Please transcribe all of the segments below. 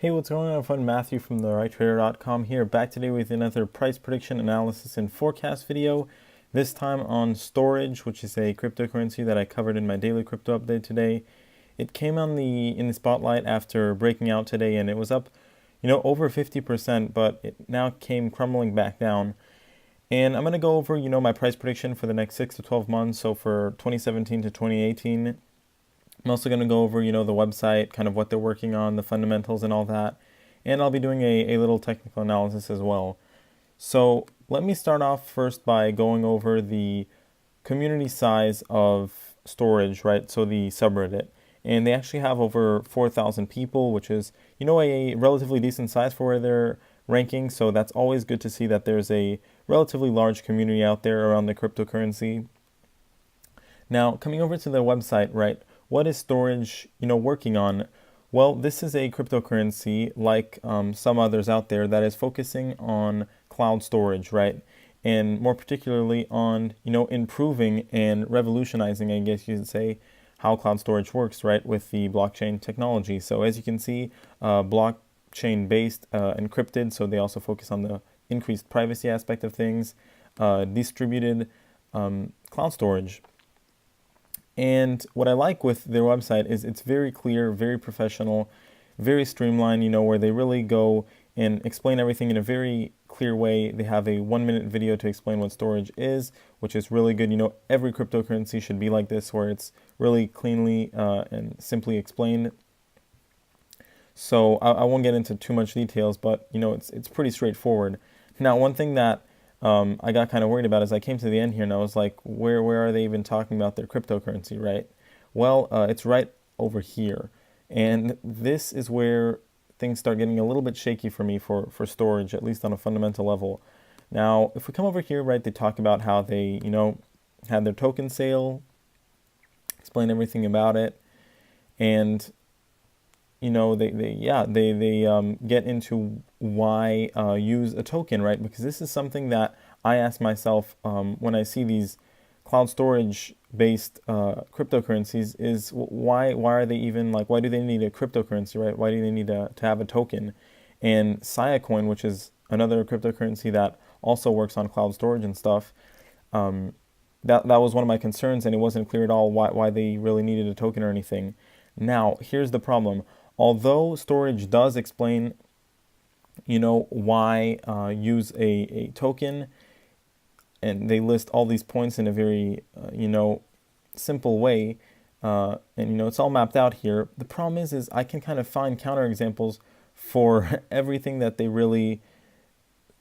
Hey, what's going on, everyone? Matthew from therighttrader.com here, back today with another price prediction analysis and forecast video. This time on Storj, which is a cryptocurrency that I covered in my daily crypto update today. It came on in the spotlight after breaking out today, and it was up, over 50%, but it now came crumbling back down. And I'm going to go over, my price prediction for the next 6 to 12 months, so for 2017 to 2018. I'm also going to go over, the website, kind of what they're working on, the fundamentals and all that. And I'll be doing a little technical analysis as well. So let me start off first by going over the community size of Storj, right? So the subreddit. And they actually have over 4,000 people, which is, a relatively decent size for where they're ranking. So that's always good to see that there's a relatively large community out there around the cryptocurrency. Now, coming over to the website, right? What is Storj, working on? Well, this is a cryptocurrency like some others out there that is focusing on cloud storage, right? And more particularly on, improving and revolutionizing, I guess you could say, how cloud storage works, right, with the blockchain technology. So as you can see, blockchain-based, encrypted, so they also focus on the increased privacy aspect of things, distributed cloud storage. And what I like with their website is it's very clear, very professional, very streamlined, where they really go and explain everything in a very clear way. They have a 1-minute video to explain what Storj is, which is really good. Every cryptocurrency should be like this, where it's really cleanly and simply explained. So I won't get into too much details, but, it's pretty straightforward. Now, one thing that I got kind of worried about as I came to the end here, and I was like, where are they even talking about their cryptocurrency, right? Well, it's right over here. And this is where things start getting a little bit shaky for me for Storj, at least on a fundamental level. Now, if we come over here, right, they talk about how they, had their token sale, explain everything about it, and they get into why use a token, right? Because this is something that I ask myself when I see these cloud storage based cryptocurrencies is why are they even, like, why do they need a cryptocurrency, right? Why do they need to have a token? And Coin, which is another cryptocurrency that also works on cloud storage and stuff, that was one of my concerns, and it wasn't clear at all why they really needed a token or anything. Now, here's the problem. Although Storj does explain, why use a token, and they list all these points in a very, simple way, and, it's all mapped out here. The problem is I can kind of find counterexamples for everything that they really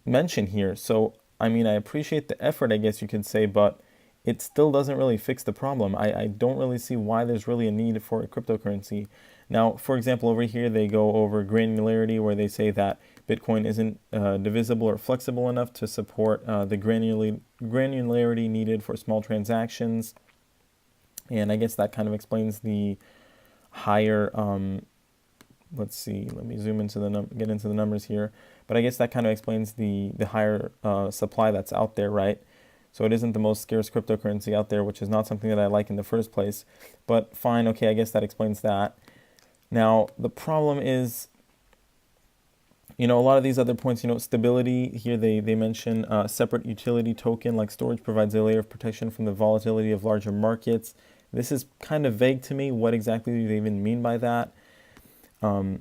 mention here. So, I appreciate the effort, I guess you could say, but it still doesn't really fix the problem. I don't really see why there's really a need for a cryptocurrency. Now, for example, over here they go over granularity, where they say that Bitcoin isn't divisible or flexible enough to support the granularity needed for small transactions. And I guess that kind of explains the higher, let's see, let me zoom into get into the numbers here. But I guess that kind of explains the higher supply that's out there, right? So it isn't the most scarce cryptocurrency out there, which is not something that I like in the first place. But fine, okay, I guess that explains that. Now, the problem is, a lot of these other points, stability, here they mention separate utility token like Storj provides a layer of protection from the volatility of larger markets. This is kind of vague to me. What exactly do they even mean by that? And,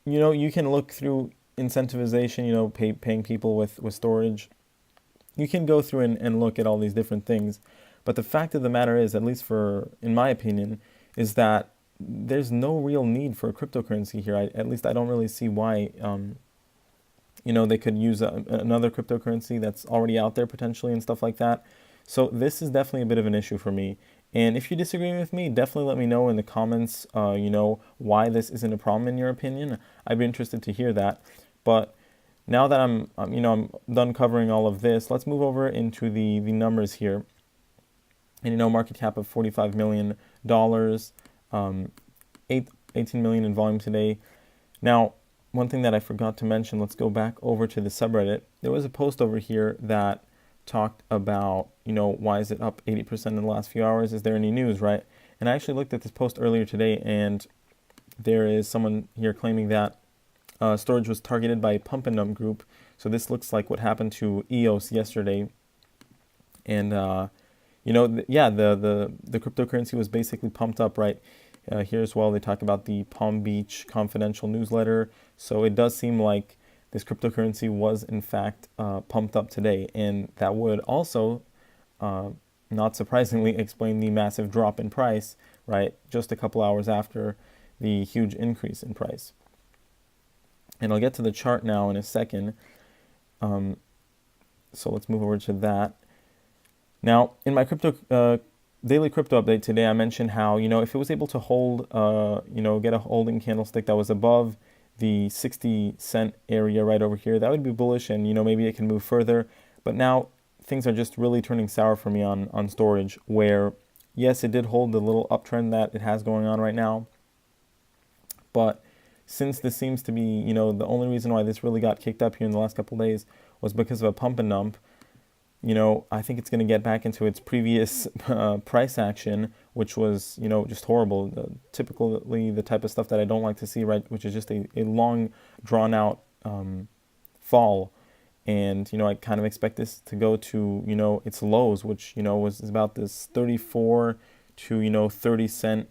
you can look through incentivization, paying people with Storj. You can go through and look at all these different things. But the fact of the matter is, at least in my opinion, is that there's no real need for a cryptocurrency here. At least I don't really see why, they could use another cryptocurrency that's already out there potentially and stuff like that. So this is definitely a bit of an issue for me. And if you disagree with me, definitely let me know in the comments, why this isn't a problem in your opinion. I'd be interested to hear that. But now that I'm done covering all of this, let's move over into the numbers here. And, market cap of $45 million. 18 million in volume today. Now, one thing that I forgot to mention, let's go back over to the subreddit. There was a post over here that talked about, why is it up 80% in the last few hours? Is there any news, right? And I actually looked at this post earlier today, and there is someone here claiming that Storj was targeted by a pump and dump group. So this looks like what happened to EOS yesterday. And yeah, the cryptocurrency was basically pumped up, right? Here as well, they talk about the Palm Beach Confidential newsletter. So it does seem like this cryptocurrency was in fact pumped up today, and that would also, not surprisingly, explain the massive drop in price, right? Just a couple hours after the huge increase in price. And I'll get to the chart now in a second. So let's move over to that. Now, in my daily crypto update today, I mentioned how, if it was able to hold, get a holding candlestick that was above the 60-cent area right over here, that would be bullish, and, maybe it can move further. But now things are just really turning sour for me on Storj, where, yes, it did hold the little uptrend that it has going on right now. But since this seems to be, the only reason why this really got kicked up here in the last couple of days was because of a pump and dump, I think it's going to get back into its previous price action, which was, just horrible. Typically the type of stuff that I don't like to see, right, which is just a long, drawn-out fall. And, I kind of expect this to go to, its lows, which, was about this 34 to, 30 cent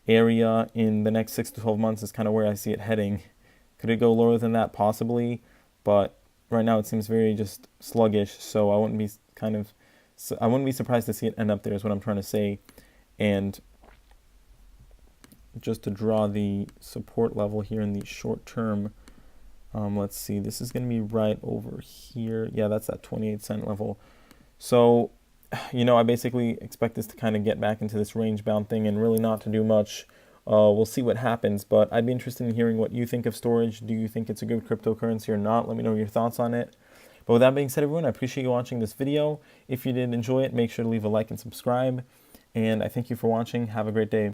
area in the next 6 to 12 months is kind of where I see it heading. Could it go lower than that? Possibly, but right now it seems very just sluggish, so I wouldn't be surprised to see it end up there, is what I'm trying to say. And just to draw the support level here in the short term, let's see, this is going to be right over here. Yeah, that's that 28-cent level. So, I basically expect this to kind of get back into this range-bound thing and really not to do much. We'll see what happens, but I'd be interested in hearing what you think of Storj. Do you think it's a good cryptocurrency or not? Let me know your thoughts on it. But with that being said, everyone, I appreciate you watching this video. If you did enjoy it, make sure to leave a like and subscribe. And I thank you for watching. Have a great day.